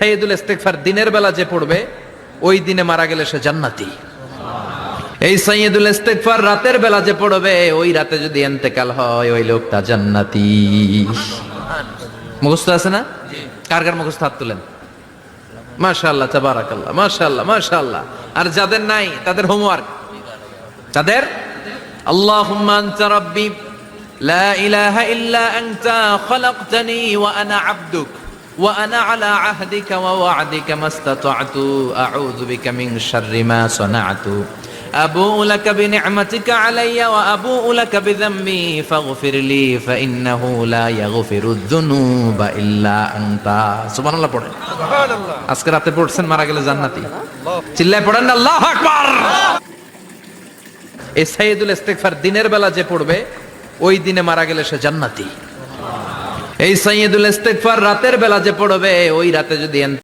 সাইয়্যিদুল ইস্তিগফার দিনের বেলা যে পড়বে ওই দিনে মারা গেলে সে জান্নাতি। এই সাইয়্যিদুল ইস্তিগফার রাতের বেলা যে পড়বে ওই রাতে যদি ইন্তেকাল হয় ওই লোকটা জান্নাতি। মুখস্থ আছে না? কার কার মুখস্থ হাত তুলেন। মাশাআল্লাহ, তাবারাকাল্লাহ, মাশাআল্লাহ, মাশাআল্লাহ। আর যাদের নাই তাদের হোমওয়ার্ক, তাদের আল্লাহুম্মা আনতা রাব্বি লা ইলাহা ইল্লা আনতা খালাকতানি ওয়া আনা আবদুক ওয়া আনা আলা আহদিকা ওয়া ওয়া'দিকা মাস্তাতা'তু আউযু বিকা মিন শাররি মা সানা'তু আবুউ লাকা বিনি'মাতিকা আলাইয়া ওয়া আবুউ লাকা বিযামবি ফাগফিরলি ফাইন্নাহু লা ইয়াগফিরুয যুনুবা ইল্লা আনতা। সুবহানাল্লাহ পড়েন। সুবহানাল্লাহ। আজকে রাতে পড়ছেন, মারা গেলে জান্নাতি। চিল্লায় পড়েন না আল্লাহু আকবার। এই সাইয়্যিদুল ইস্তিগফার দিনের বেলা যে পড়বে ওই দিনে মারা গেলে সে জান্নাতি। এই সাইয়্যিদুল ইস্তিগফার রাতের বেলা যে পড়বে ওই রাতে যদি